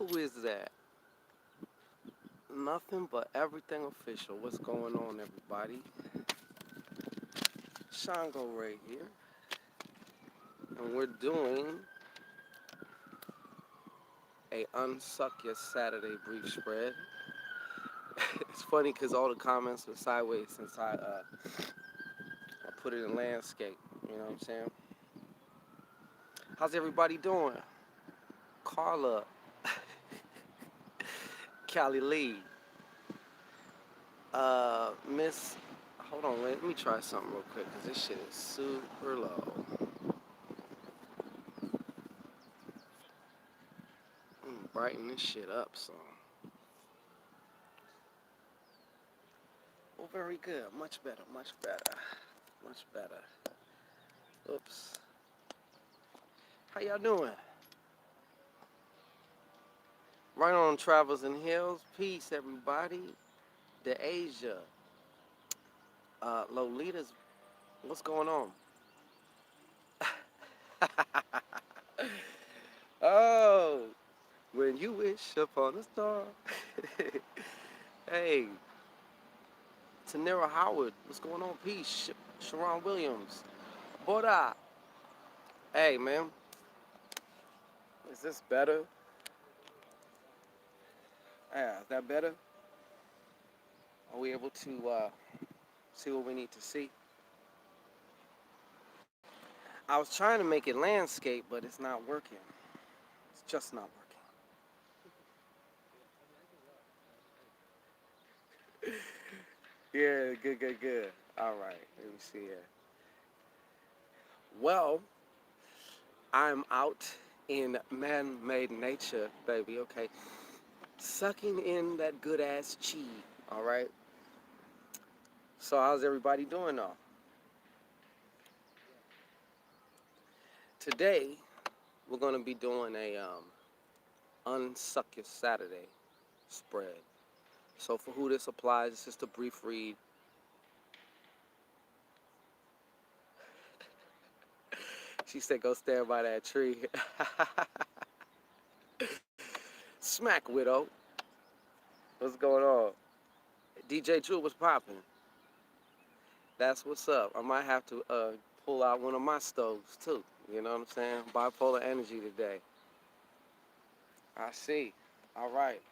Who is that? Nothing but everything official. What's going on, everybody? ShanGO right here. And we're doing a Unsuck Your Saturday brief spread. It's funny because all the comments were sideways since I put it in landscape. You know what I'm saying? How's everybody doing? Carla, Callie Lee, Miss. Hold on, let me try something real quick because this shit is super low. Brighten this shit up some. Oh, very good. Much better, much better, much better. Oops. How y'all doing? Right on, Travels and Hills. Peace, everybody. The Asia. Lolita's. What's going on? Oh, when you wish upon a star. Hey, Tanera Howard. What's going on? Peace. Sharon Williams. Bora. Hey, man. Is this better? Yeah, is that better? Are we able to see what we need to see? I was trying to make it landscape, but it's not working. It's just not working. Yeah, good, good, good. All right, let me see here. Well, I'm out in man-made nature, baby, okay? Sucking in that good-ass chi, all right? So how's everybody doing, though? Today, we're going to be doing a Unsuck Your Saturday spread. So for who this applies, it's just a brief read. She said, go stand by that tree. Smack, widow. What's going on? DJ Drew, what's popping? That's what's up. I might have to pull out one of my stoves, too. You know what I'm saying? Bipolar energy today. I see. All right.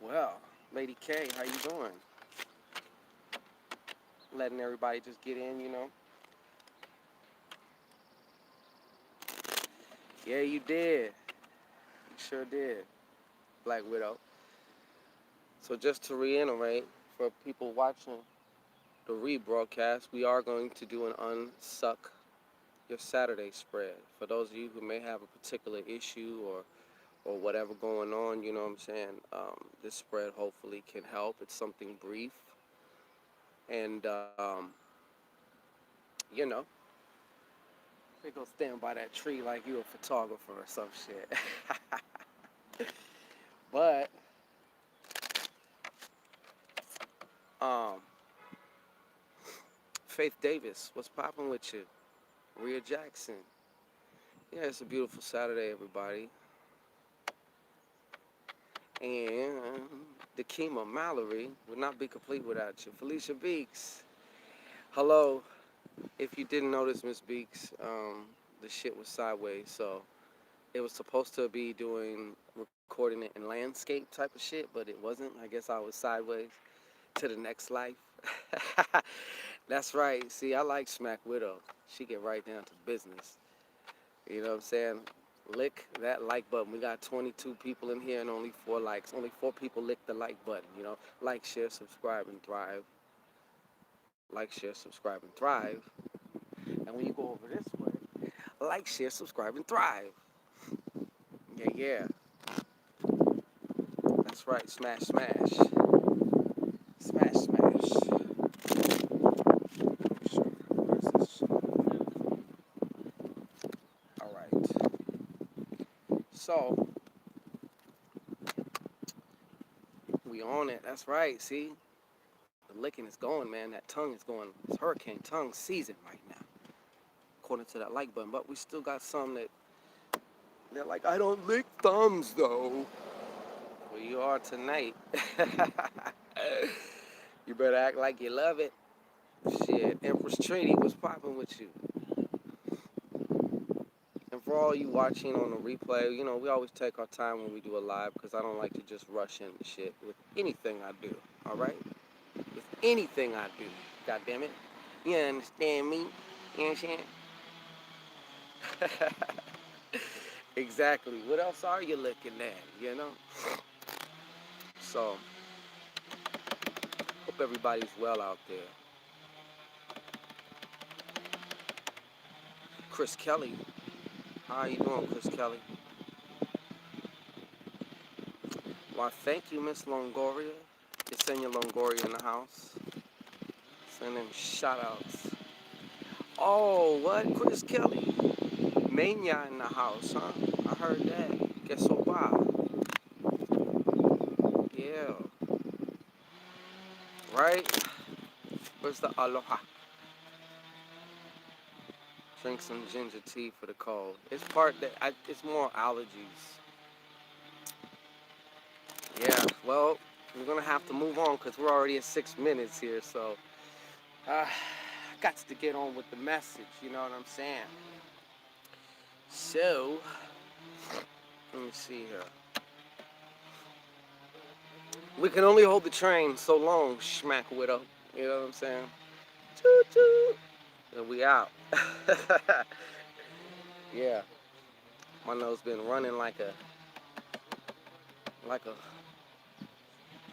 Well, Lady K, how you doing? Letting everybody just get in, you know? Yeah, you did. You sure did. Black Widow. So just to reiterate, for people watching the rebroadcast, we are going to do an Unsuck Your Saturday spread. For those of you who may have a particular issue or whatever going on, you know what I'm saying? This spread hopefully can help. It's something brief. And, you know, they go stand by that tree like you a photographer or some shit. But, um, Faith Davis, what's popping with you? Rhea Jackson. Yeah, it's a beautiful Saturday, everybody. And Dakima Mallory would not be complete without you. Felicia Beeks. Hello. If you didn't notice, Miss Beeks, the shit was sideways, so it was supposed to be doing recording it in landscape type of shit, but it wasn't. I guess I was sideways to the next life. That's right. See, I like Smack Widow. She get right down to business. You know what I'm saying? Lick that like button. We got 22 people in here and only 4 likes. Only 4 people lick the like button, you know? Like, share, subscribe, and thrive. Like, share, subscribe, and thrive. And when you go over this way, like, share, subscribe, and thrive. Yeah, yeah. That's right. Smash, smash. Smash, smash. Where's this? All right. So, we on it. That's right. See? The licking is going, man. That tongue is going. It's hurricane tongue season right now, according to that like button. But we still got some that They're like, I don't lick thumbs though. Well, you are tonight. You better act like you love it. Shit, Empress Trinity, what's popping with you? And for all you watching on the replay, you know, we always take our time when we do a live because I don't like to just rush into shit with anything I do, all right? With anything I do, god damn it. You understand me? You understand? Exactly. What else are you looking at, you know? So, hope everybody's well out there. Chris Kelly. How are you doing, Chris Kelly? Why, thank you, Miss Longoria. Yesenia Longoria in the house. Sending shout outs. Oh, what? Chris Kelly. Mania in the house, huh? I heard that. Guess so wow. Yeah. Right? Where's the aloha? Drink some ginger tea for the cold. It's it's more allergies. Yeah, well, we're gonna have to move on because we're already at 6 minutes here, so I got to get on with the message, you know what I'm saying? So, let me see here. We can only hold the train so long, Schmack Widow. You know what I'm saying? Choo choo. And we out. Yeah. My nose been running like a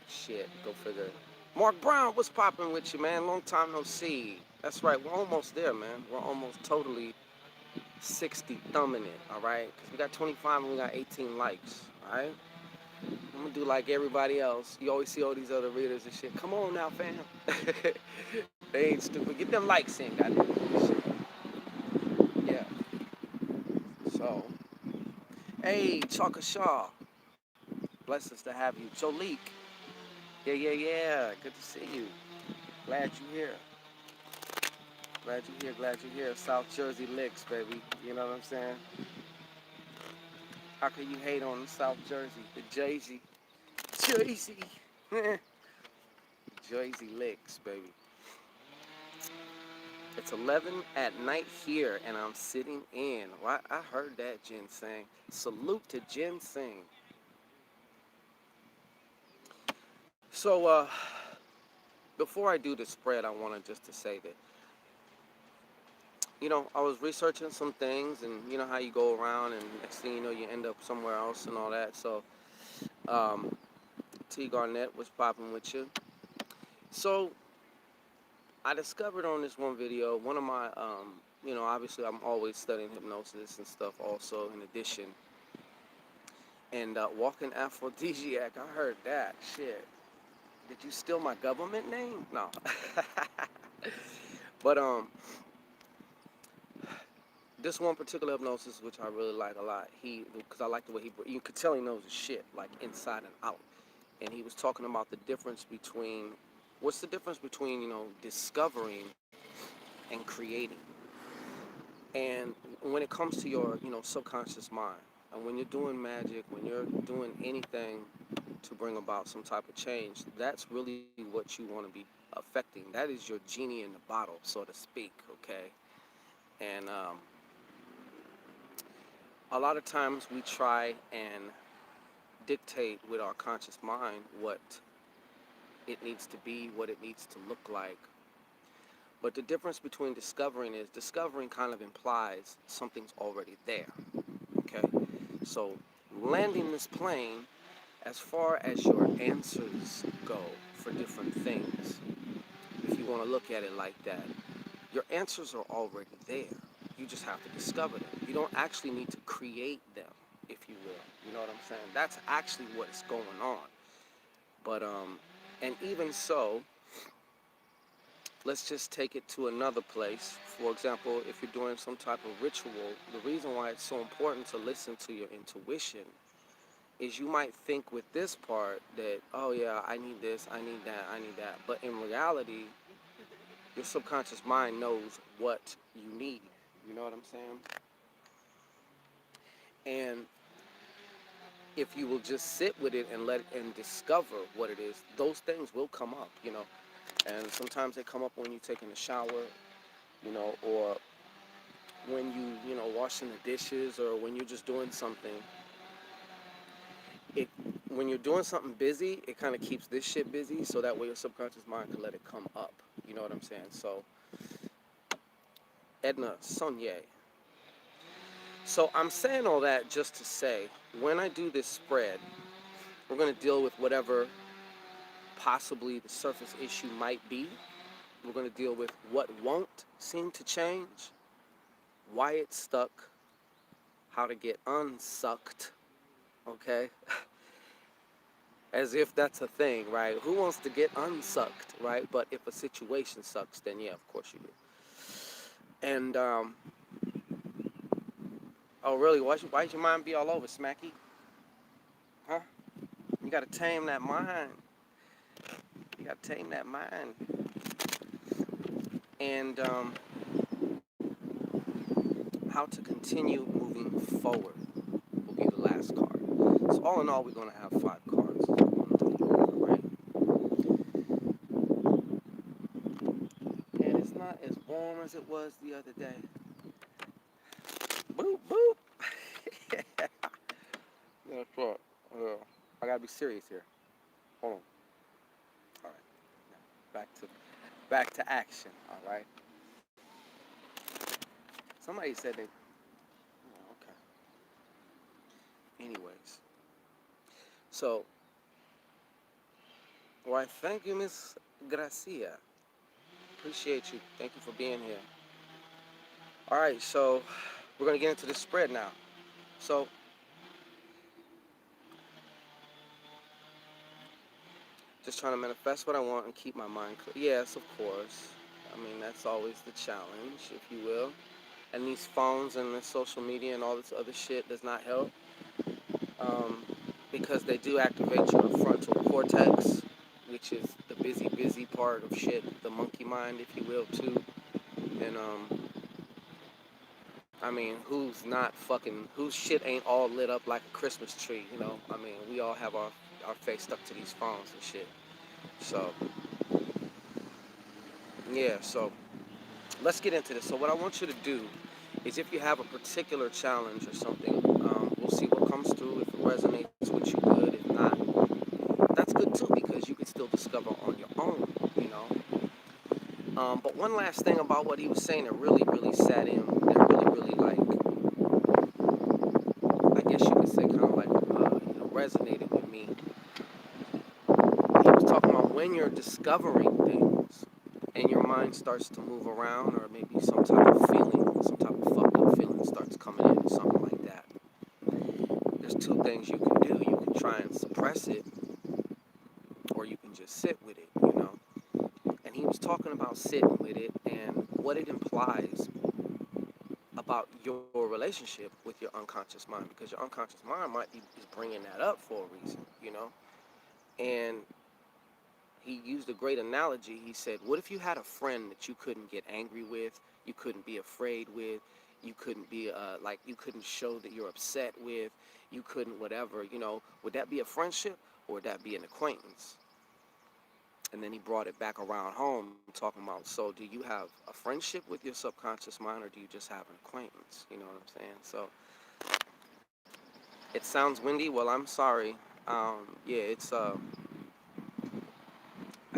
shit. Go figure. Mark Brown, what's popping with you, man? Long time no see. That's right. We're almost there, man. We're almost totally 60 thumbing it, all right? Because we got 25 and we got 18 likes, all right? I'm gonna do like everybody else. You always see all these other readers and shit. Come on now, fam. They ain't stupid. Get them likes in, goddamn. Yeah. So, hey, Chaka Shaw. Blessings to have you. Jolique. Yeah, yeah, yeah. Good to see you. Glad you're here. Glad you're here. Glad you're here. South Jersey licks, baby. You know what I'm saying? How can you hate on South Jersey? The Jersey. Jersey. Jersey licks, baby. It's 11 at night here, and I'm sitting in. Well, I heard that, ginseng. Salute to ginseng. So, before I do the spread, I wanted just to say that, you know, I was researching some things, and you know how you go around, and next thing you know, you end up somewhere else and all that. So, T Garnett was popping with you. So, I discovered on this one video, one of my, you know, obviously I'm always studying hypnosis and stuff also in addition. And walking aphrodisiac, I heard that. Shit. Did you steal my government name? No. But this one particular hypnosis, which I really like a lot, because I like the way you could tell he knows his shit, like inside and out. And he was talking about the difference between, what's the difference between, you know, discovering and creating. And when it comes to your, you know, subconscious mind, and when you're doing magic, when you're doing anything to bring about some type of change, that's really what you want to be affecting. That is your genie in the bottle, so to speak, okay? And a lot of times we try and dictate with our conscious mind what it needs to be, what it needs to look like. But the difference between discovering kind of implies something's already there, okay? So landing this plane, as far as your answers go for different things, if you want to look at it like that, your answers are already there. You just have to discover them. You don't actually need to create them, if you will. You know what I'm saying? That's actually what's going on. But and even so, let's just take it to another place. For example, if you're doing some type of ritual, the reason why it's so important to listen to your intuition is you might think with this part that, oh yeah, I need this, I need that, I need that. But in reality, your subconscious mind knows what you need. You know what I'm saying? And if you will just sit with it and let it and discover what it is, those things will come up, you know. And sometimes they come up when you're taking a shower, you know, or when you know, washing the dishes, or when you're just doing something. It When you're doing something busy, it kind of keeps this shit busy, so that way your subconscious mind can let it come up. You know what I'm saying? So, Edna Sonye. So I'm saying all that just to say, when I do this spread, we're going to deal with whatever possibly the surface issue might be. We're going to deal with what won't seem to change, why it's stuck, how to get unsucked, okay? As if that's a thing, right? Who wants to get unsucked, right? But if a situation sucks, then yeah, of course you do. And, oh really, why'd your mind be all over, Smacky? Huh? You gotta tame that mind. You gotta tame that mind. And, how to continue moving forward will be the last card. So all in all, we're gonna have 5 cards. Alright? And it's not as warm as it was the other day. Boop, boop. That's right. I gotta be serious here. Hold on. All right. Now, back to action. All right. Somebody said they. Oh, okay. Anyways, so, why? Thank you, Miss Gracia. Appreciate you. Thank you for being here. All right. So, we're gonna get into the spread now. So, just trying to manifest what I want and keep my mind clear. Yes, of course. I mean, that's always the challenge, if you will. And these phones and the social media and all this other shit does not help, um, because they do activate your frontal cortex, which is the busy part of shit, the monkey mind, if you will, too. And, I mean, whose shit ain't all lit up like a Christmas tree, you know? I mean, we all have our face stuck to these phones and shit. So, yeah, so let's get into this. So what I want you to do is, if you have a particular challenge or something, we'll see what comes through. If it resonates with you, good. If not, that's good too, because you can still discover on your own, you know. But one last thing about what he was saying that really sat in, that really like, I guess you could say, kind of like, resonated with me. He was talking about when you're discovering things and your mind starts to move around, or maybe some type of feeling, some type of fucked up feeling starts coming in, or something like that. There's 2 things you can do. You can try and suppress it, or you can just sit with it, you know. And he was talking about sitting with it and what it implies about your relationship with your unconscious mind, because your unconscious mind might be is bringing that up for a reason, you know. And he used a great analogy. He said, what if you had a friend that you couldn't get angry with, you couldn't be afraid with, you couldn't be like, you couldn't show that you're upset with, you couldn't whatever, you know? Would that be a friendship, or would that be an acquaintance? And then he brought it back around home, talking about, so do you have a friendship with your subconscious mind, or do you just have an acquaintance? You know what I'm saying? So it sounds windy. Well, I'm sorry. Yeah, it's I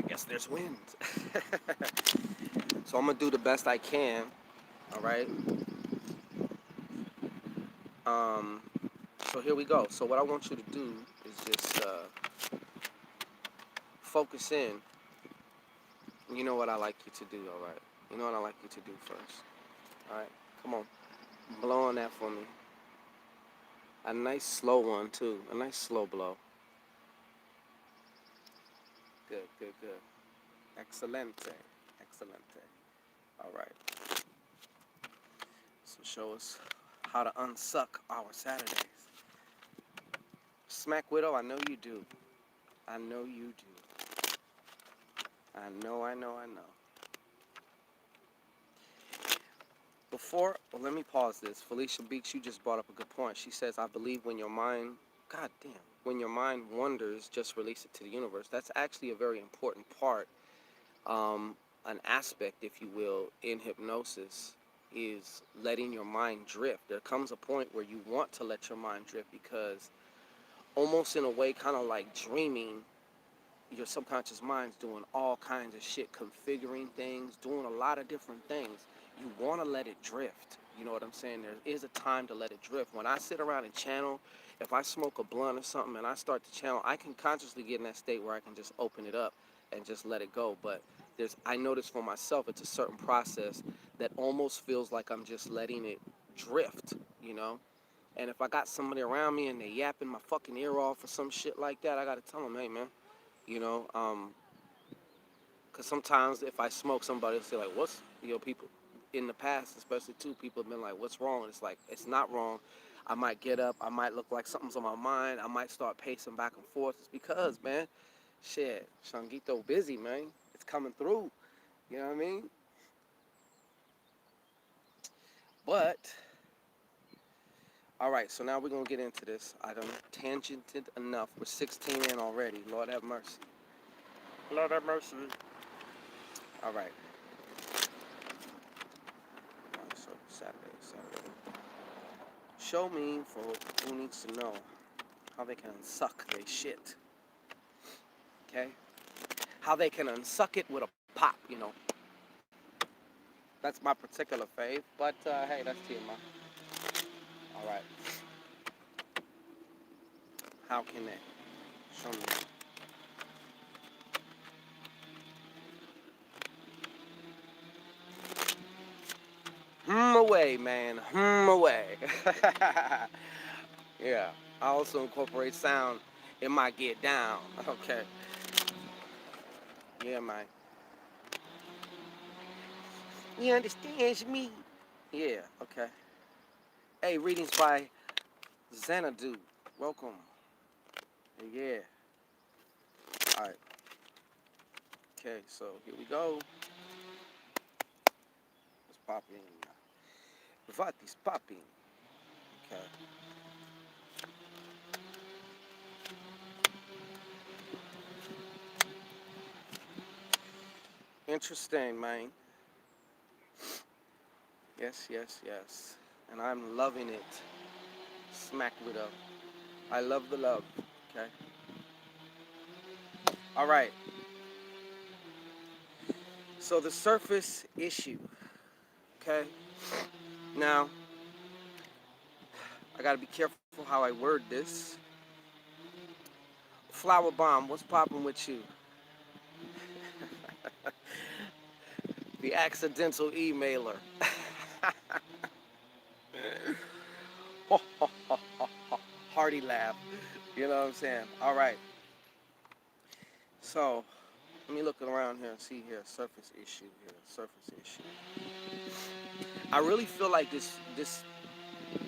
guess there's wind. So I'm gonna do the best I can. All right. Um, so here we go. So what I want you to do is just focus in. You know what I like you to do. All right. You know what I like you to do first. All right. Come on. Blow on that for me. A nice slow one too. A nice slow blow. Good. Good. Good. Excelente. Excelente. All right. So show us how to unsuck our Saturdays. Smack Widow, I know you do. I know you do. I know. Well, let me pause this. Felicia Beeks, you just brought up a good point. She says, I believe when your mind, God damn, when your mind wanders, just release it to the universe. That's actually a very important part, an aspect, if you will, in hypnosis, is letting your mind drift. There comes a point where you want to let your mind drift because almost in a way, kind of like dreaming, your subconscious mind's doing all kinds of shit, configuring things, doing a lot of different things. You want to let it drift. You know what I'm saying? There is a time to let it drift. When I sit around and channel, if I smoke a blunt or something and I start to channel, I can consciously get in that state where I can just open it up and just let it go. But I notice for myself, it's a certain process that almost feels like I'm just letting it drift, you know? And if I got somebody around me and they yapping my fucking ear off or some shit like that, I got to tell them, hey, man, you know, because sometimes if I smoke, somebody will say like, what's, you know, people in the past, especially too, people have been like, what's wrong? And it's like, it's not wrong. I might get up, I might look like something's on my mind, I might start pacing back and forth. It's because, man, shit, Shangito busy, man. It's coming through. You know what I mean? But all right, so now we're gonna get into this. I done tangented enough. We're 16 in already. Lord have mercy. Lord have mercy. All right. So Saturday. Show me for who needs to know how they can unsuck their shit. Okay? How they can unsuck it with a pop, you know. That's my particular fave, but hey, that's TMI. All right. How can they? Show me. Away, man. Away. Yeah. I also incorporate sound in my get down. Okay. Yeah, man. You understand me? Yeah, okay. Hey, readings by Xanadu. Welcome. Yeah. Alright. Okay, so here we go. Let's pop in. What is popping? Okay. Interesting, man. Yes. And I'm loving it. Smack with up. I love the love. Okay. Alright. So the surface issue. Okay. Now, I gotta be careful how I word this. Flower Bomb, what's popping with you? The accidental emailer. Hearty laugh. You know what I'm saying? All right. So, let me look around here and see here. Surface issue here. Surface issue. I really feel like this,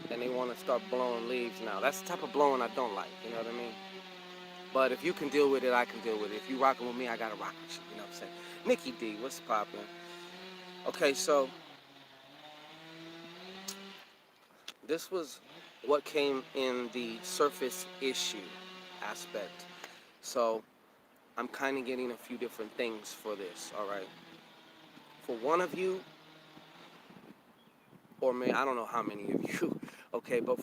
and they want to start blowing leaves now. That's the type of blowing I don't like. You know what I mean? But if you can deal with it, I can deal with it. If you rocking with me, I gotta rock with you. You know what I'm saying? Nikki D, what's poppin'? Okay, so this was what came in the surface issue aspect. So I'm kind of getting a few different things for this, all right? For one of you, or maybe I don't know how many of you, okay, but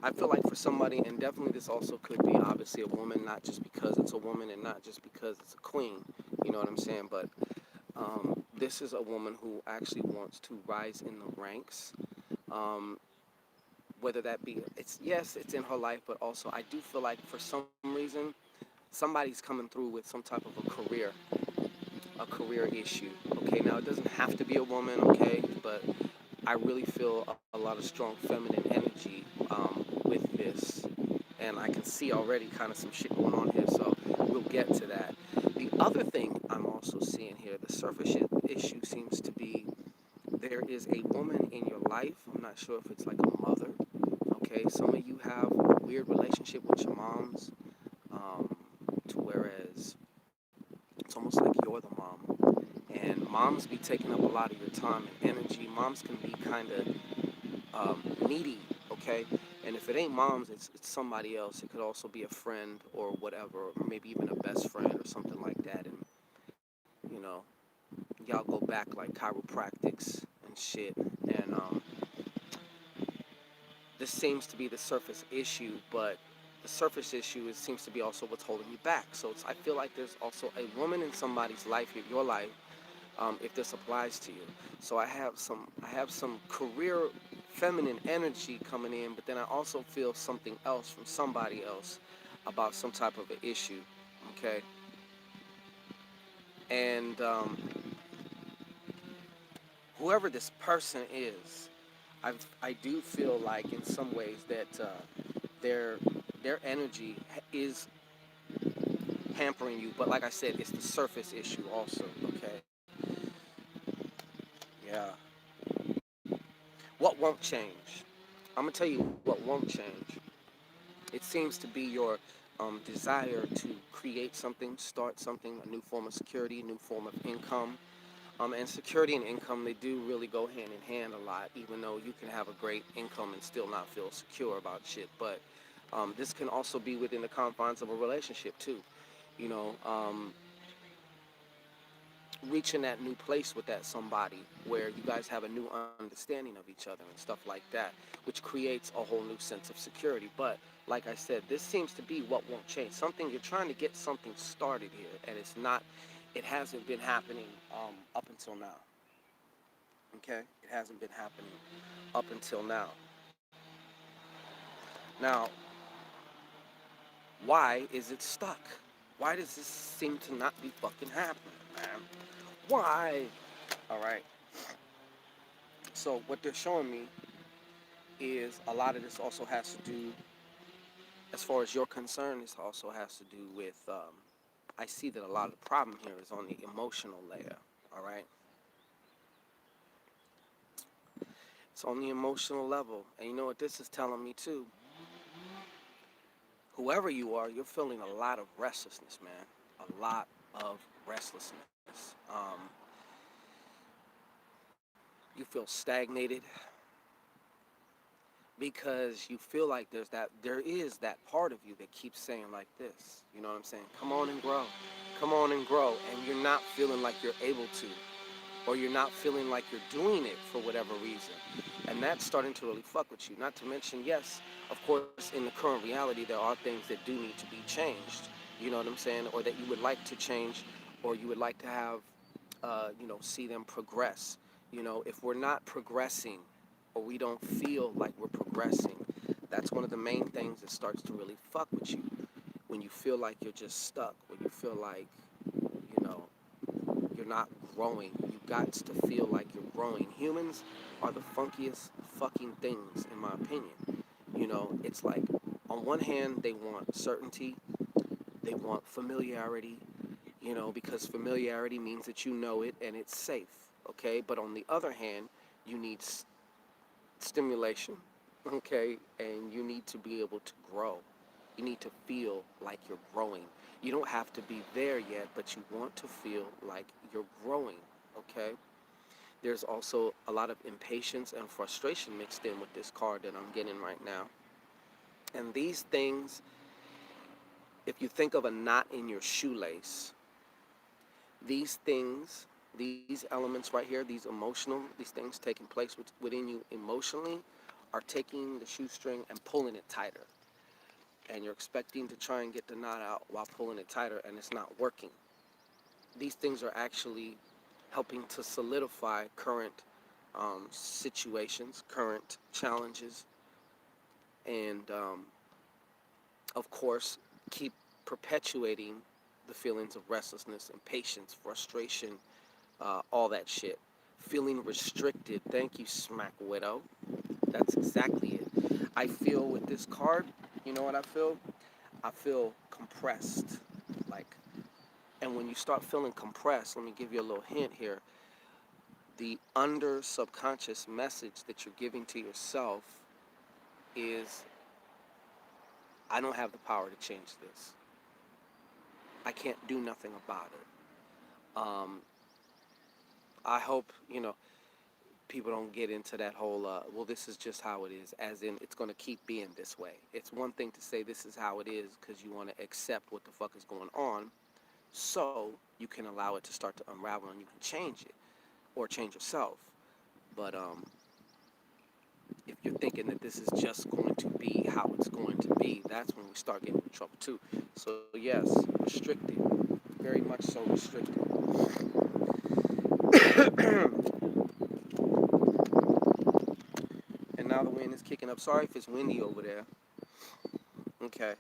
I feel like for somebody, and definitely this also could be obviously a woman, not just because it's a woman and not just because it's a queen, you know what I'm saying? But this is a woman who actually wants to rise in the ranks. Whether that be, it's in her life, but also I do feel like for some reason, somebody's coming through with some type of a career issue. Okay, now it doesn't have to be a woman, okay, but I really feel a lot of strong feminine energy with this, and I can see already kind of some shit going on here. So we'll get to that. The other thing I'm also seeing here, the surface issue seems to be there is a woman in your life. I'm not sure if it's like a mother. Okay, some of you have a weird relationship with your moms, to whereas it's almost like you're the mom. And moms moms be taking up a lot of your time and energy. Moms can be kind of needy, okay? And if it ain't moms, it's somebody else. It could also be a friend or whatever, or maybe even a best friend or something like that. And, you know, y'all go back like chiropractics and shit. And this seems to be the surface issue, but the surface issue seems to be also what's holding you back. So I feel like there's also a woman in somebody's life, your life, if this applies to you. So I have some career feminine energy coming in, but then I also feel something else from somebody else about some type of an issue. Okay, and whoever this person is, I do feel like in some ways that their their energy is hampering you. But like I said, it's the surface issue also. Okay, yeah. What won't change? I'm gonna tell you what won't change. It seems to be your desire to create something, start something, a new form of security, a new form of income. And security and income, they do really go hand in hand a lot, even though you can have a great income and still not feel secure about shit. But this can also be within the confines of a relationship, too. You know, reaching that new place with that somebody where you guys have a new understanding of each other and stuff like that, which creates a whole new sense of security. But like I said, this seems to be what won't change. Something you're trying to get something started here, and it's not. It hasn't been happening up until now. Okay, it hasn't been happening up until now. Now, why is it stuck? Why does this seem to not be fucking happening, man? Why? All right. So what they're showing me is a lot of this also has to do, as far as you're concerned, this also has to do with, I see that a lot of the problem here is on the emotional layer, all right? It's on the emotional level. And you know what this is telling me too? Whoever you are, you're feeling a lot of restlessness, man. A lot of restlessness. You feel stagnated because you feel like there is that part of you that keeps saying like this. You know what I'm saying? Come on and grow. Come on and grow. And you're not feeling like you're able to, or you're not feeling like you're doing it for whatever reason. And that's starting to really fuck with you. Not to mention, yes, of course, in the current reality, there are things that do need to be changed. You know what I'm saying? Or that you would like to change, or you would like to have, see them progress. You know, if we're not progressing, or we don't feel like we're progressing, that's one of the main things that starts to really fuck with you. When you feel like you're just stuck, when you feel like, you know, you're not growing. You got to feel like you're growing. Humans are the funkiest fucking things, in my opinion. You know, it's like, on one hand, they want certainty, they want familiarity, because familiarity means that you know it and it's safe, okay? But on the other hand, you need stimulation, okay? And you need to be able to grow. You need to feel like you're growing. You don't have to be there yet, but you want to feel like you're growing, okay? There's also a lot of impatience and frustration mixed in with this card that I'm getting right now. And these things, if you think of a knot in your shoelace, these things, these elements right here, these things taking place within you emotionally, are taking the shoestring and pulling it tighter. And you're expecting to try and get the knot out while pulling it tighter, and it's not working. These things are actually helping to solidify current situations, current challenges, and of course, keep perpetuating the feelings of restlessness, impatience, frustration, all that shit. Feeling restricted. Thank you, Smack Widow. That's exactly it. I feel with this card, you know what I feel? I feel compressed. Like, and when you start feeling compressed, let me give you a little hint here. The under subconscious message that you're giving to yourself is, I don't have the power to change this. I can't do nothing about it. I hope, people don't get into that whole, well, this is just how it is, as in it's going to keep being this way. It's one thing to say this is how it is because you want to accept what the fuck is going on, so you can allow it to start to unravel and you can change it or change yourself. But if you're thinking that this is just going to be how it's going to be, that's when we start getting in trouble too. So yes, restricted, very much so restricted. And now the wind is kicking up. Sorry if it's windy over there. Okay.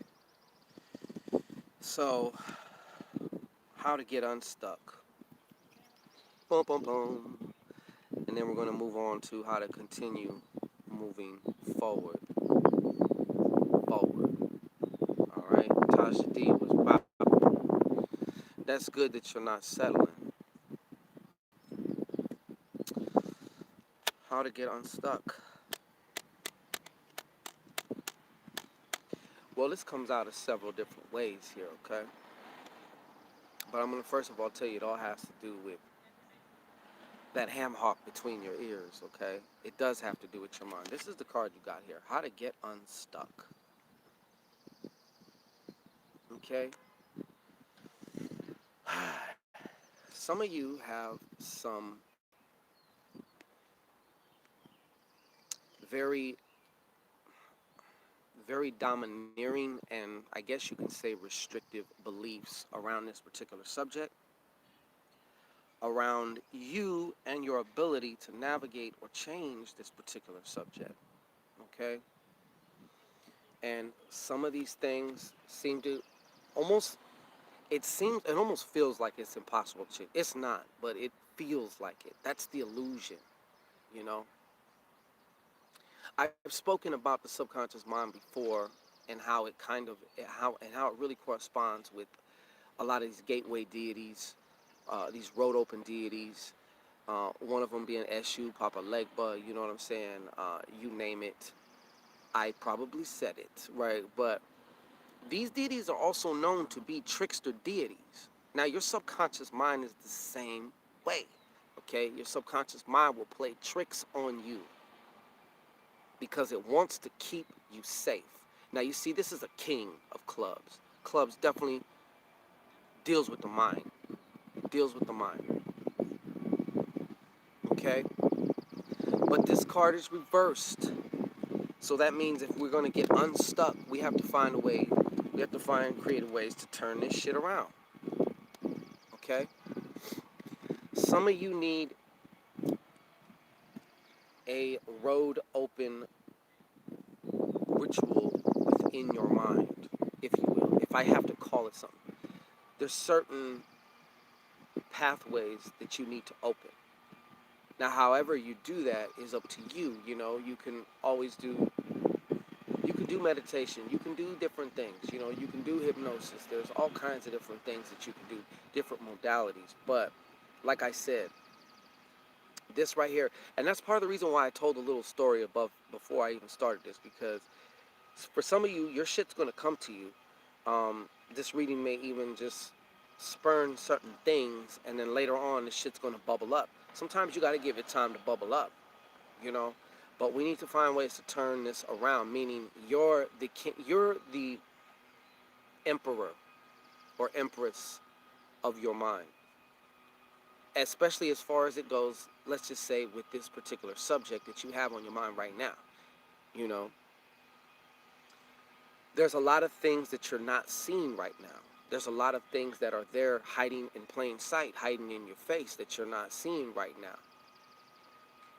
So, how to get unstuck. Boom, boom, boom. And then we're going to move on to how to continue moving forward. Forward. All right. Tasha D was popping. That's good that you're not settling. How to get unstuck. Well, this comes out of several different ways here, okay? But I'm going to first of all tell you it all has to do with that ham hock between your ears, okay? It does have to do with your mind. This is the card you got here. How to get unstuck. Okay? Some of you have some very, very domineering and I guess you can say restrictive beliefs around this particular subject, around you and your ability to navigate or change this particular subject. Okay? And some of these things seem to almost, it almost feels like it's impossible to. It's not, but it feels like it. That's the illusion, you know? I've spoken about the subconscious mind before and how it kind of, how it really corresponds with a lot of these gateway deities, these road open deities. One of them being Eshu, Papa Legba, you know what I'm saying? You name it. I probably said it, right? But these deities are also known to be trickster deities. Now, your subconscious mind is the same way, okay? Your subconscious mind will play tricks on you because it wants to keep you safe. Now, you see, this is a king of clubs. Clubs definitely deals with the mind, deals with the mind, okay? But this card is reversed. So that means if we're going to get unstuck, we have to find a way, we have to find creative ways to turn this shit around. Okay? Some of you need a road open ritual within your mind, if you will, if I have to call it something. There's certain pathways that you need to open. Now, however you do that is up to you. You know, you can always do, you can do meditation, you can do different things, you know, you can do hypnosis. There's all kinds of different things that you can do, different modalities. But like I said, this right here, and that's part of the reason why I told a little story above before I even started this, because for some of you, your shit's going to come to you. This reading may even just spurn certain things, and then later on, the shit's going to bubble up. Sometimes you got to give it time to bubble up, you know. But we need to find ways to turn this around. Meaning, you're the king, you're the emperor or empress of your mind, especially as far as it goes. Let's just say with this particular subject that you have on your mind right now, you know. There's a lot of things that you're not seeing right now. There's a lot of things that are there hiding in plain sight, hiding in your face that you're not seeing right now.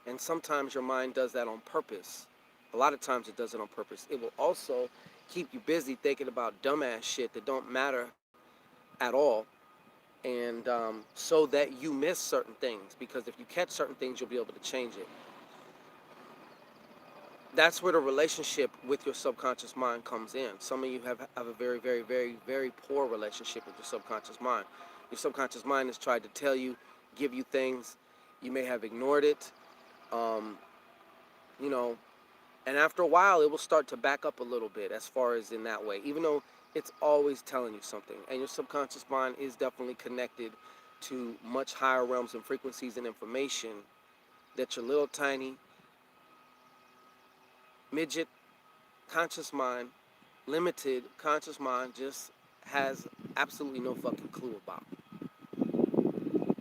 And sometimes your mind does that on purpose. A lot of times it does it on purpose. It will also keep you busy thinking about dumbass shit that don't matter at all. And so that you miss certain things. Because if you catch certain things, you'll be able to change it. That's where the relationship with your subconscious mind comes in. Some of you have a very, very, very, very poor relationship with your subconscious mind. Your subconscious mind has tried to tell you, give you things. You may have ignored it. Um, you know, and after a while, it will start to back up a little bit as far as in that way, even though it's always telling you something. And your subconscious mind is definitely connected. to much higher realms and frequencies and information that your little tiny midget conscious mind, limited conscious mind just has absolutely no fucking clue about.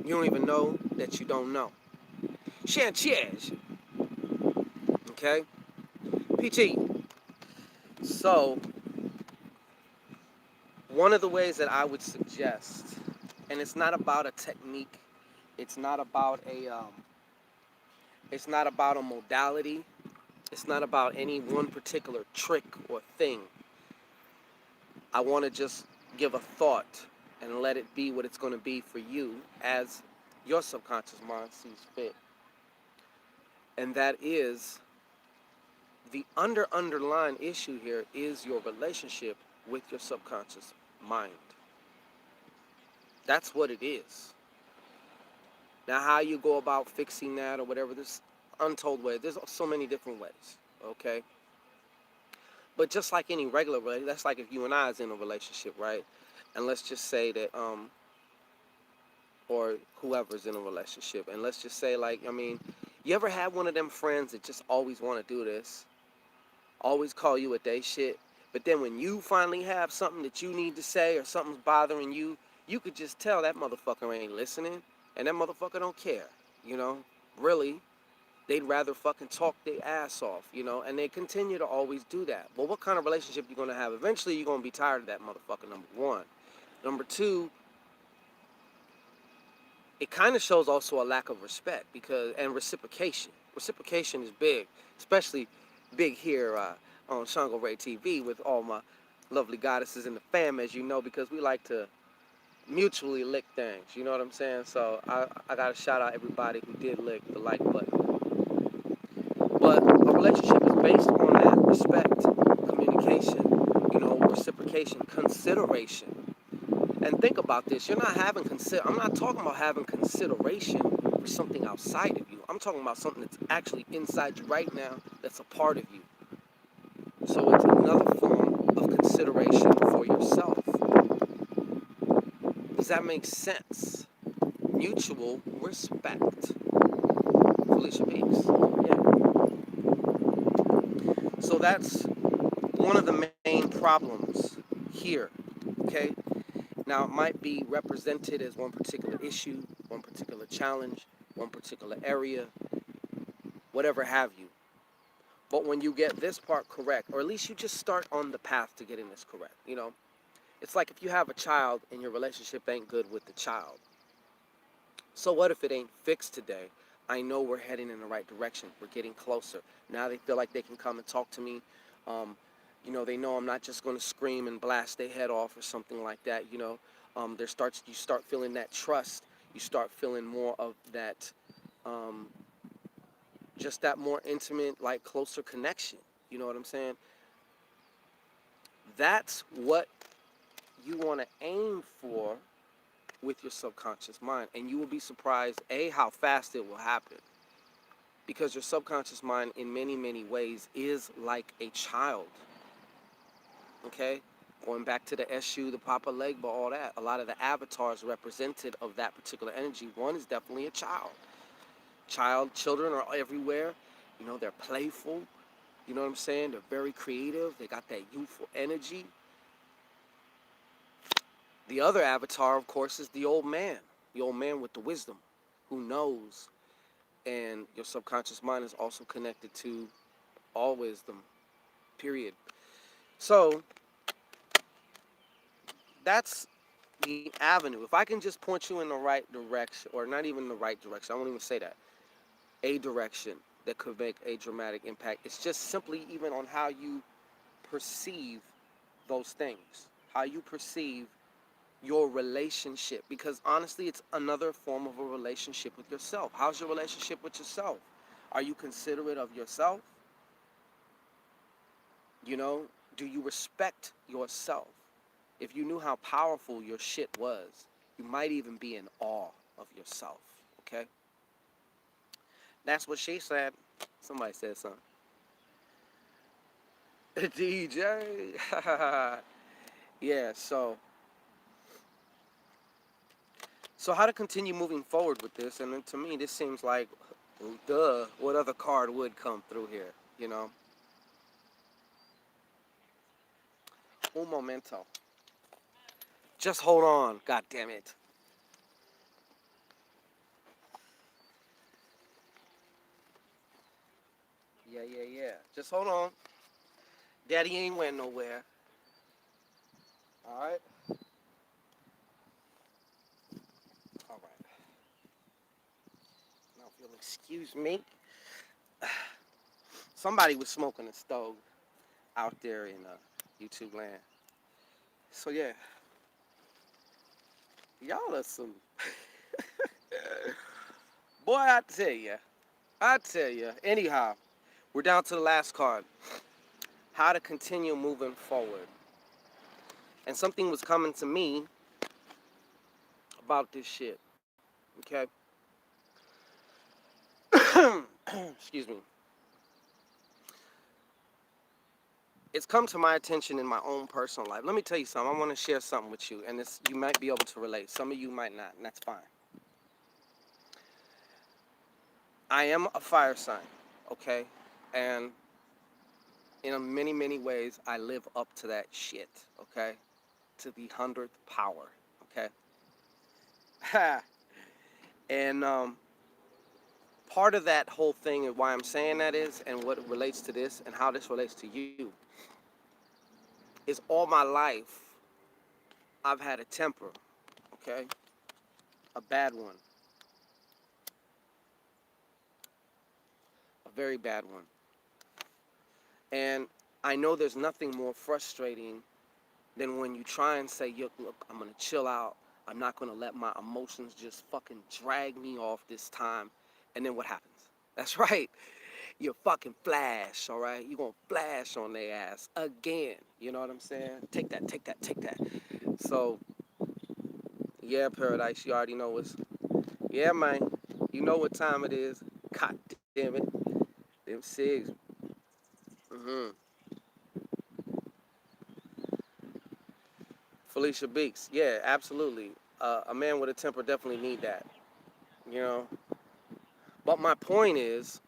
You don't even know that you don't know. Sanchez. Okay? PT. So, one of the ways that I would suggest, and it's not about a technique, it's not about a modality, it's not about any one particular trick or thing. I want to just give a thought and let it be what it's going to be for you as your subconscious mind sees fit. And that is the underlying issue here is your relationship with your subconscious mind. That's what it is. Now, how you go about fixing that or whatever, there's untold ways. There's so many different ways, okay? But just like any regular relationship, that's like if you and I is in a relationship, right? And let's just say that, or whoever's in a relationship, and let's just say, like, I mean, you ever had one of them friends that just always want to do this? Always call you a day shit. But then when you finally have something that you need to say or something's bothering you, you could just tell that motherfucker ain't listening and that motherfucker don't care, you know? Really, they'd rather fucking talk their ass off, you know? And they continue to always do that. Well, what kind of relationship you going to have? Eventually, you're going to be tired of that motherfucker, number one. Number two, it kind of shows also a lack of respect and reciprocation. Reciprocation is big, especially big here on ShanGO Ray TV with all my lovely goddesses in the fam, as you know, because we like to mutually lick things. You know what I'm saying? So I got to shout out everybody who did lick the like button. But a relationship is based on that respect, communication, you know, reciprocation, consideration. And think about this. You're not having I'm not talking about having consideration for something outside of you. I'm talking about something that's actually inside you right now that's a part of you. So it's another form of consideration for yourself. Does that make sense? Mutual respect. Felicia Beeks. Yeah. So that's one of the main problems here. Okay? Now, it might be represented as one particular issue, one particular challenge, one particular area, whatever have you. But when you get this part correct, or at least you just start on the path to getting this correct, you know, it's like if you have a child and your relationship ain't good with the child. So what if it ain't fixed today? I know we're heading in the right direction. We're getting closer. Now they feel like they can come and talk to me. You know, they know I'm not just going to scream and blast their head off or something like that. You know, you start feeling that trust. You start feeling more of that, just that more intimate, like closer connection. You know what I'm saying? That's what you want to aim for with your subconscious mind, and you will be surprised how fast it will happen, because your subconscious mind in many ways is like a child. Okay, going back to the SU, the Papa Legba, all that, a lot of the avatars represented of that particular energy, one is definitely a children are everywhere. You know, they're playful, you know what I'm saying, they're very creative, they got that youthful energy. The other avatar, of course, is the old man with the wisdom, who knows. And your subconscious mind is also connected to all wisdom, period. So that's the avenue. If I can just point you in the right direction, or not even the right direction, I won't even say that, a direction that could make a dramatic impact. It's just simply even on how you perceive those things, how you perceive your relationship, because honestly it's another form of a relationship with yourself. How's your relationship with yourself? Are you considerate of yourself? You know, do you respect yourself? If you knew how powerful your shit was, you might even be in awe of yourself. Okay, that's what she said. Somebody said something. DJ. Yeah, so So how to continue moving forward with this? And then to me, this seems like, duh, what other card would come through here? You know, un momento. Just hold on. God damn it. Yeah, yeah, yeah. Just hold on. Daddy ain't went nowhere. All right. All right. Now, if you'll excuse me, somebody was smoking a stove out there in YouTube land. So yeah, y'all are some. Boy, I tell you. Anyhow, we're down to the last card. How to continue moving forward. And something was coming to me about this shit. Okay. Excuse me. It's come to my attention in my own personal life. Let me tell you something. I want to share something with you, and this you might be able to relate. Some of you might not, and that's fine. I am a fire sign, okay, and in many many ways, I live up to that shit, okay, to the 100th power, okay. And part of that whole thing and why I'm saying that is, and what relates to this, and how this relates to you, is all my life I've had a temper, okay, a bad one, a very bad one. And I know there's nothing more frustrating than when you try and say, look, I'm going to chill out. I'm not going to let my emotions just fucking drag me off this time. And then what happens? That's right. You fucking flash, all right? You're going to flash on their ass again. You know what I'm saying? Take that, take that, take that. So, yeah, Paradise, you already know what's... Yeah, man. You know what time it is. God damn it. Them cigs. Mm-hmm. Felicia Beeks. Yeah, absolutely. A man with a temper definitely need that. You know? But my point is,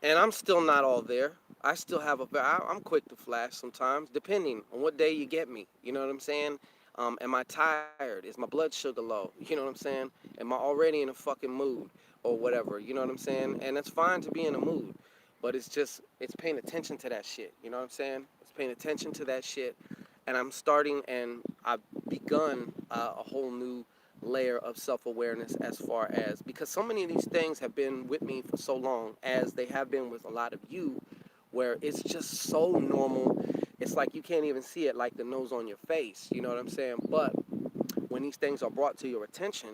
and I'm still not all there. I still have I'm quick to flash sometimes, depending on what day you get me. You know what I'm saying? Am I tired? Is my blood sugar low? You know what I'm saying? Am I already in a fucking mood or whatever? You know what I'm saying? And it's fine to be in a mood, but it's paying attention to that shit. You know what I'm saying? It's paying attention to that shit, and I'm starting and I've begun a whole new layer of self-awareness as far as, because so many of these things have been with me for so long, as they have been with a lot of you, where it's just so normal. It's like you can't even see it like the nose on your face. You know what I'm saying? But when these things are brought to your attention,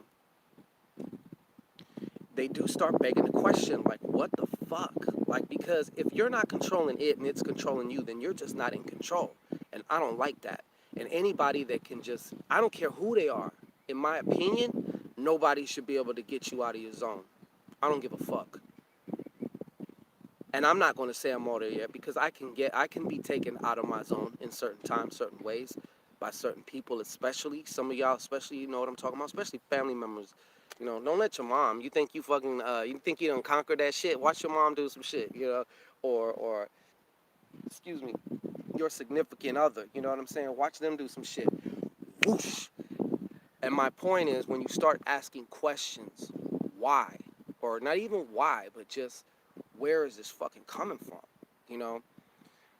they do start begging the question, like, what the fuck? Like, because if you're not controlling it and it's controlling you, then you're just not in control. And I don't like that. And anybody that can just, I don't care who they are, in my opinion, nobody should be able to get you out of your zone. I don't give a fuck. And I'm not going to say I'm all there yet, because I can be taken out of my zone in certain times, certain ways, by certain people, especially some of y'all, especially, you know what I'm talking about, especially family members. You know, don't let your mom. You think you fucking you think you done conquered that shit? Watch your mom do some shit. You know, or excuse me, your significant other. You know what I'm saying? Watch them do some shit. Whoosh. And my point is, when you start asking questions, why, or not even why, but just where is this fucking coming from? You know,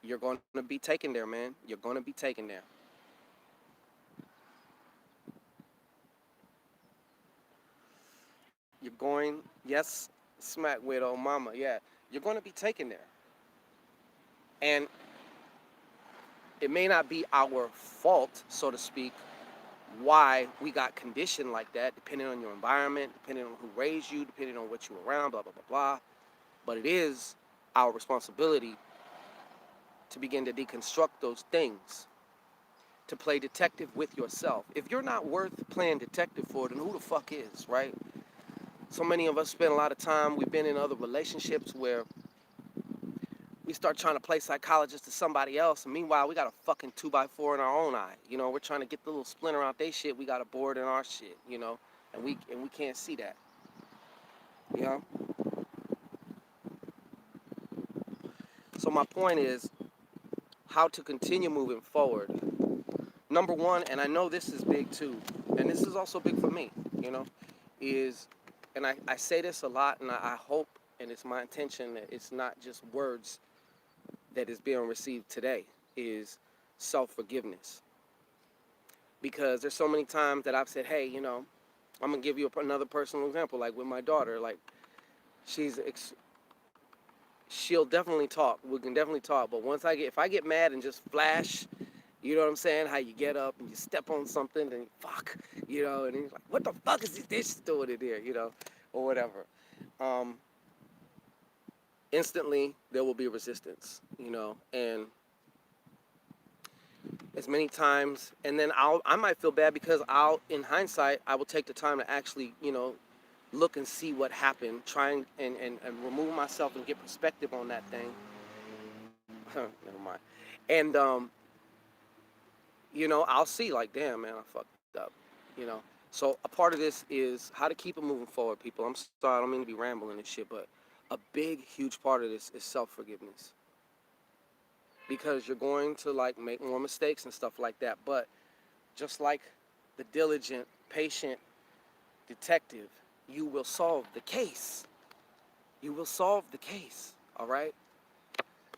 you're going to be taken there, man. You're going to be taken there. You're going, yes, smack widow mama, yeah. You're going to be taken there. And it may not be our fault, so to speak, why we got conditioned like that, depending on your environment, depending on who raised you, depending on what you were around, blah, blah, blah, blah. But it is our responsibility to begin to deconstruct those things, to play detective with yourself. If you're not worth playing detective for, then who the fuck is, right? So many of us spend a lot of time, we've been in other relationships where We start trying to play psychologist to somebody else, and meanwhile, we got a fucking 2x4 in our own eye. You know, we're trying to get the little splinter out they shit. We got a board in our shit. You know, and we can't see that. You know. So my point is how to continue moving forward. Number one, and I know this is big too, and this is also big for me. You know, is, and I say this a lot, and I hope, and it's my intention that it's not just words that is being received today, is self-forgiveness. Because there's so many times that I've said, hey, you know, I'm gonna give you another personal example, like with my daughter. Like, she's she'll definitely talk. We can definitely talk. But if I get mad and just flash, you know what I'm saying? How you get up and you step on something and fuck, you know, and he's like, what the fuck is this dish doing in there, you know, or whatever. Um, Instantly there will be resistance, you know, and as many times, and then I might feel bad because in hindsight, I will take the time to actually, you know, look and see what happened, try and remove myself and get perspective on that thing. Never mind. And, you know, I'll see like, damn, man, I fucked up, you know. So a part of this is how to keep it moving forward, people. I'm sorry, I don't mean to be rambling and shit, but a big, huge part of this is self-forgiveness. Because you're going to like make more mistakes and stuff like that. But just like the diligent, patient detective, you will solve the case. You will solve the case, all right?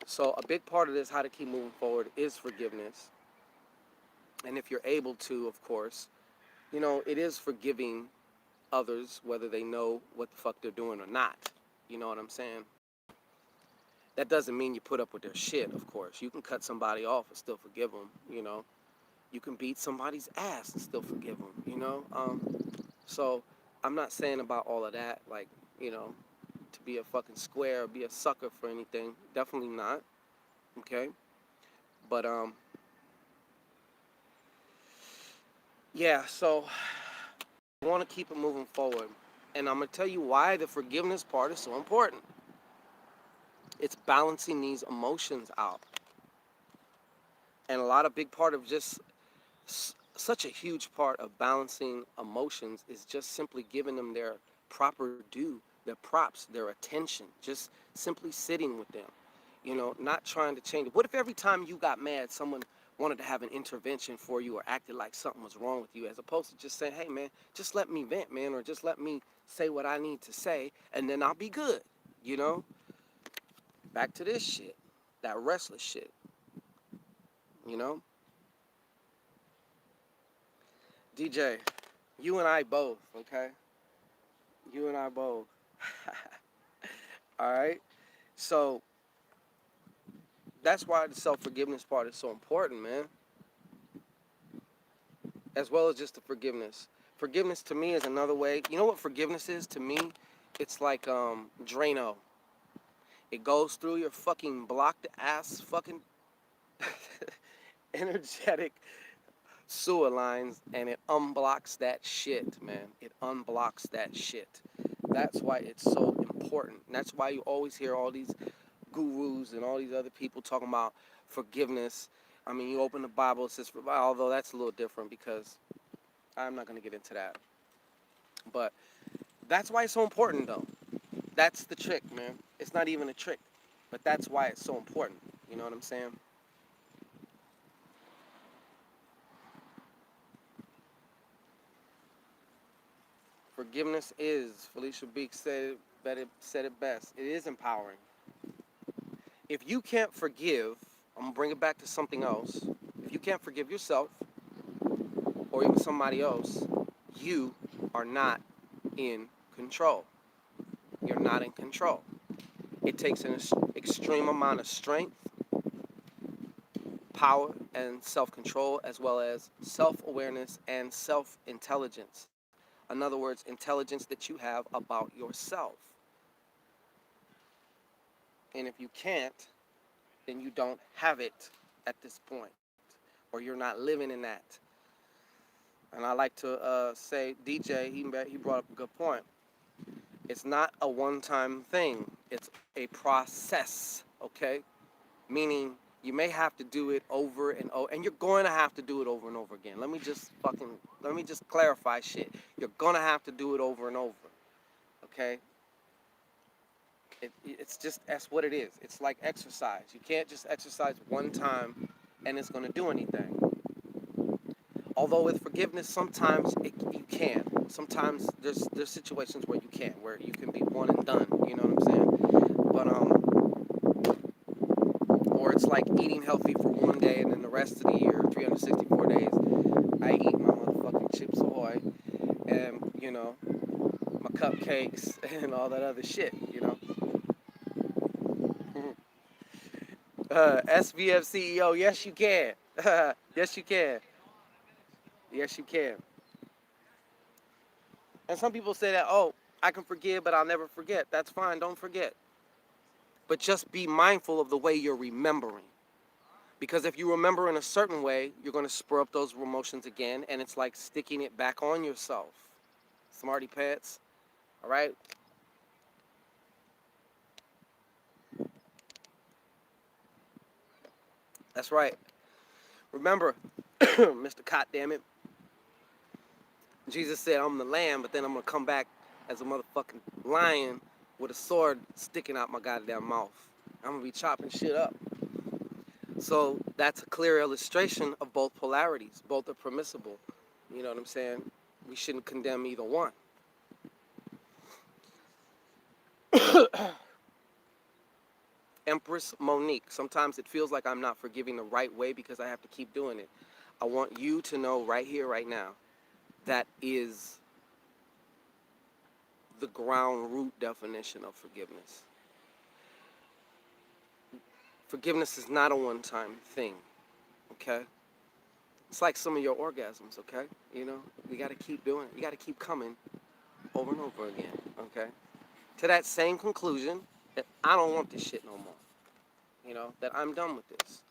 So a big part of this, how to keep moving forward, is forgiveness. And if you're able to, of course, you know, it is forgiving others, whether they know what the fuck they're doing or not. You know what I'm saying? That doesn't mean you put up with their shit, of course. You can cut somebody off and still forgive them, you know. You can beat somebody's ass and still forgive them, you know. So I'm not saying about all of that, like, you know, to be a fucking square or be a sucker for anything. Definitely not. Okay. But yeah. So I want to keep it moving forward, and I'm gonna tell you why the forgiveness part is so important. It's balancing these emotions out, and a lot of big part of just such a huge part of balancing emotions is just simply giving them their proper due, their props, their attention, just simply sitting with them, you know, not trying to change it. What if every time you got mad, someone wanted to have an intervention for you or acted like something was wrong with you, as opposed to just saying, hey man, just let me vent, man, or just let me say what I need to say, and then I'll be good, you know? Back to this shit, that restless shit, you know? DJ, you and I both, okay? You and I both. All right? So that's why the self-forgiveness part is so important, man. As well as just the forgiveness. Forgiveness to me is another way. You know what forgiveness is to me? It's like Drano. It goes through your fucking blocked ass fucking energetic sewer lines and it unblocks that shit, man. It unblocks that shit. That's why it's so important. And that's why you always hear all these gurus and all these other people talking about forgiveness. I mean, you open the Bible, it says, although that's a little different because I'm not going to get into that. But that's why it's so important, though. That's the trick, man. It's not even a trick, but that's why it's so important. You know what I'm saying? Forgiveness is, Felicia Beeks said it best. It is empowering. If you can't forgive, I'm going to bring it back to something else. If you can't forgive yourself or even somebody else, you are not in control. You're not in control. It takes an extreme amount of strength, power, and self-control, as well as self-awareness and self-intelligence. In other words, intelligence that you have about yourself. And if you can't, then you don't have it at this point, or you're not living in that. And I like to say, DJ, he brought up a good point. It's not a one-time thing. It's a process, okay? Meaning you may have to do it over and over, and you're going to have to do it over and over again. Let me just clarify shit. You're gonna have to do it over and over. Okay? It's just, that's what it is. It's like exercise. You can't just exercise one time and it's gonna do anything. Although with forgiveness, sometimes you can. Sometimes there's situations where you can't, where you can be one and done. You know what I'm saying? But or it's like eating healthy for one day and then the rest of the year, 364 days, I eat my motherfucking Chips Ahoy and my cupcakes and all that other shit. SVF CEO, yes you can. Yes you can. Yes you can. And some people say that, oh, I can forgive, but I'll never forget. That's fine, don't forget. But just be mindful of the way you're remembering. Because if you remember in a certain way, you're going to spur up those emotions again, and it's like sticking it back on yourself. Smarty pants, all right? That's right. Remember, Mr. Goddammit, Jesus said, I'm the lamb, but then I'm going to come back as a motherfucking lion with a sword sticking out my goddamn mouth. I'm going to be chopping shit up. So that's a clear illustration of both polarities. Both are permissible. You know what I'm saying? We shouldn't condemn either one. Empress Monique, sometimes it feels like I'm not forgiving the right way because I have to keep doing it. I want you to know right here, right now, that is the ground root definition of forgiveness. Forgiveness is not a one-time thing, okay? It's like some of your orgasms, okay? You got to keep doing it. You got to keep coming over and over again, okay? To that same conclusion that I don't want this shit no more. That I'm done with this.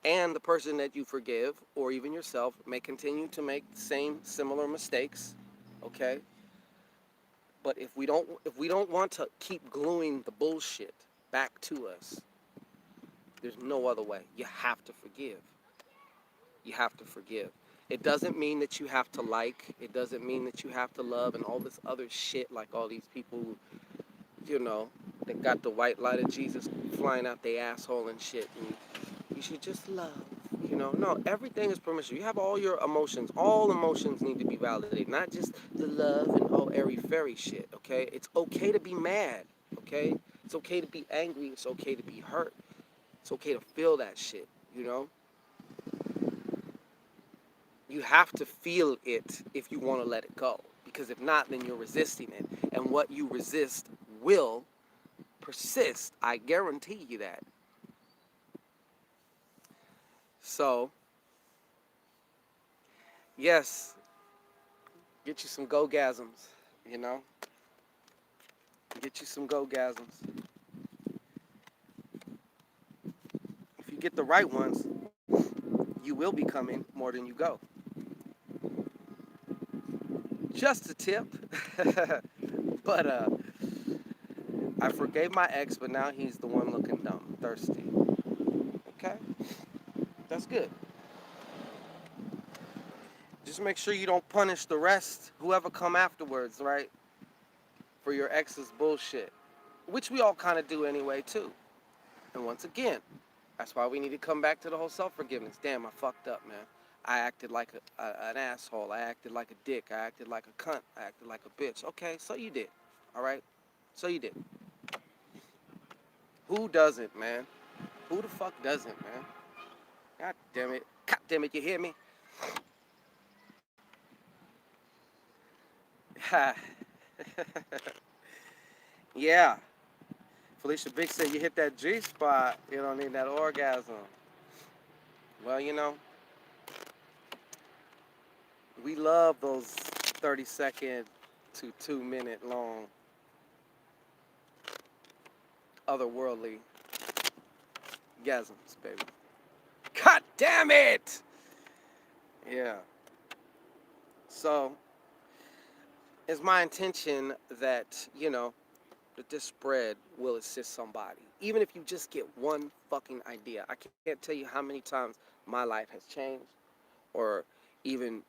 And the person that you forgive, or even yourself, may continue to make the same similar mistakes, okay? But if we don't want to keep gluing the bullshit back to us, there's no other way. You have to forgive. You have to forgive. It doesn't mean that you have to like. It doesn't mean that you have to love and all this other shit like all these people who, that got the white light of Jesus flying out their asshole and shit. And you should just love. No, everything is permissible. You have all your emotions. All emotions need to be validated, not just the love and all airy-fairy shit, okay? It's okay to be mad, okay? It's okay to be angry. It's okay to be hurt. It's okay to feel that shit, You have to feel it if you want to let it go. Because if not, then you're resisting it. And what you resist will persist. I guarantee you that. So, yes, get you some go-gasms, Get you some go-gasms. If you get the right ones, you will be coming more than you go. Just a tip. But I forgave my ex, but now he's the one looking dumb, thirsty. Okay? That's good. Just make sure you don't punish the rest, whoever come afterwards, right? For your ex's bullshit. Which we all kind of do anyway, too. And once again, that's why we need to come back to the whole self-forgiveness. Damn, I fucked up, man. I acted like an asshole. I acted like a dick. I acted like a cunt. I acted like a bitch. Okay, so you did. All right? So you did. Who doesn't, man? Who the fuck doesn't, man? God damn it. God damn it, you hear me? Yeah. Felicia Big said you hit that G spot. You don't need that orgasm. Well, we love those 30-second to 2-minute long otherworldly gasms, baby. God damn it! Yeah. So, it's my intention that, that this spread will assist somebody. Even if you just get one fucking idea. I can't tell you how many times my life has changed or even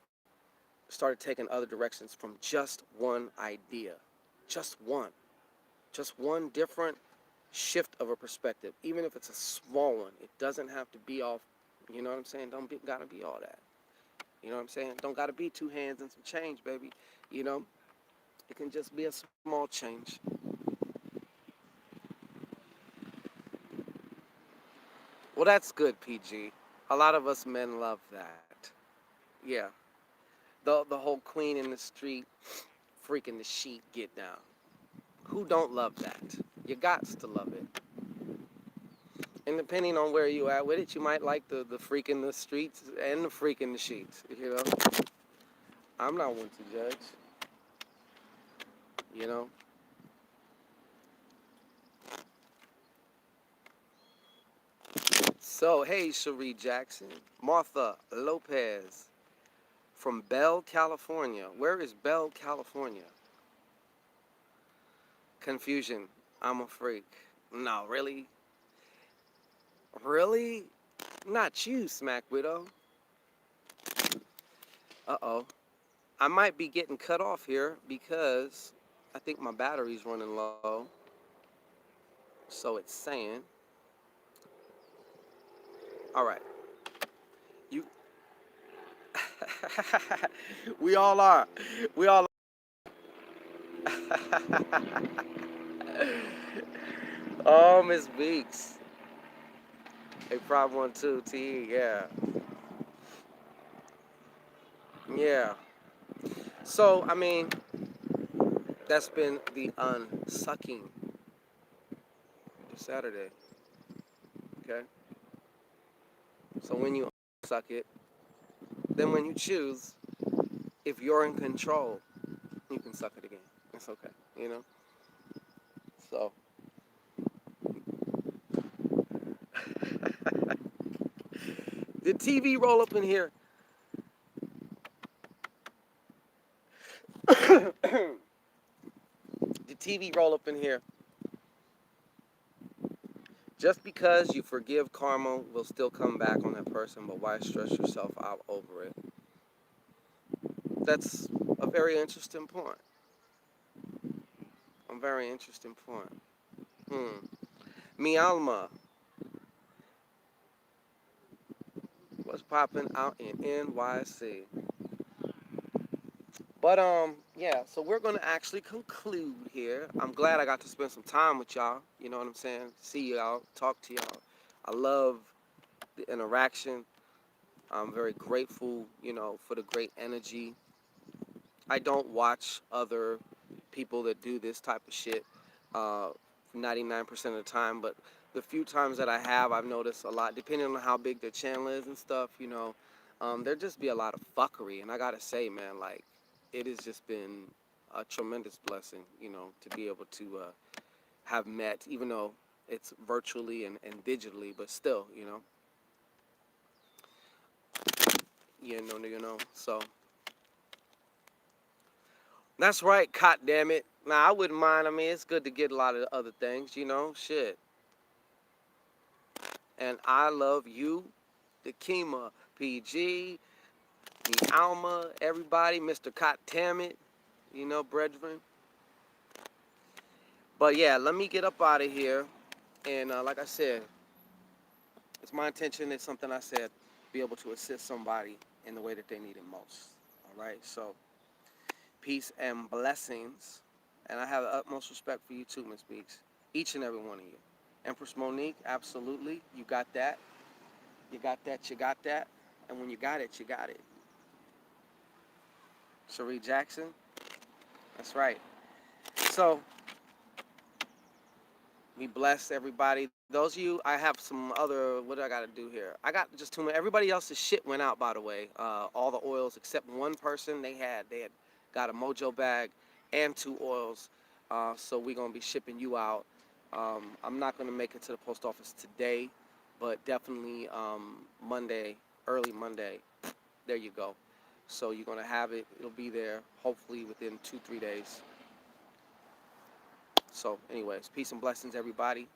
started taking other directions from just one idea. Just one. Just one different shift of a perspective. Even if it's a small one. It doesn't have to be all, you know what I'm saying? Gotta be all that. You know what I'm saying? Don't gotta be two hands and some change, baby. You know? It can just be a small change. Well, that's good, PG. A lot of us men love that. Yeah. The whole queen in the street freaking the sheet get down. Who don't love that? You gots to love it. And depending on where you at with it, you might like the freak in the streets and the freak in the sheets. You know? I'm not one to judge. You know? So, hey, Cherie Jackson. Martha Lopez from Bell, California. Where is Bell, California? Confusion. I'm a freak. No, really? Really? Not you, Smack Widow. Uh-oh. I might be getting cut off here because I think my battery's running low. So it's saying. All right. You. We all are. We all are. Oh, Miss Beaks. A Prop 1-2 T. Yeah. Yeah. So, I mean, that's been the unsucking this Saturday. Okay? So when you suck it, then when you choose, if you're in control, you can suck it again. It's okay, you know? So, did TV roll up in here? Did TV roll up in here? Just because you forgive karma will still come back on that person, but why stress yourself out over it? That's a very interesting point. A very interesting point. Mi Alma, what's popping out in NYC? But yeah, so we're gonna actually conclude here. I'm glad I got to spend some time with y'all. You know what I'm saying? See y'all, talk to y'all. I love the interaction. I'm very grateful, you know, for the great energy. I don't watch other people that do this type of shit 99% of the time, but the few times that I have, I've noticed a lot, depending on how big their channel is and stuff, you know, there just be a lot of fuckery. And I gotta say, man, like, it has just been a tremendous blessing, you know, to be able to have met, even though it's virtually and digitally, but still, you know. So that's right, God damn it. Nah, I wouldn't mind. I mean, it's good to get a lot of other things, you know, shit. And I love you, the Kima, PG, the Alma, everybody, Mr. God damn it, you know, brethren. But yeah, let me get up out of here. And like I said, it's my intention, it's something I said, be able to assist somebody in the way that they need it most. All right, so peace and blessings. And I have the utmost respect for you too, Miss Beeks. Each and every one of you. Empress Monique, absolutely. You got that. You got that. You got that. And when you got it, you got it. Cherie Jackson, that's right. So, we bless everybody. Those of you, I have some other, what do I got to do here? I got just too many. Everybody else's shit went out, by the way. All the oils except one person, they had got a mojo bag and 2 oils. So we're going to be shipping you out. I'm not going to make it to the post office today, but definitely Monday, early Monday. There you go. So you're going to have it. It'll be there hopefully within 2-3 days. So, anyways, peace and blessings, everybody.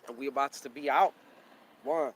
And we about to be out. One.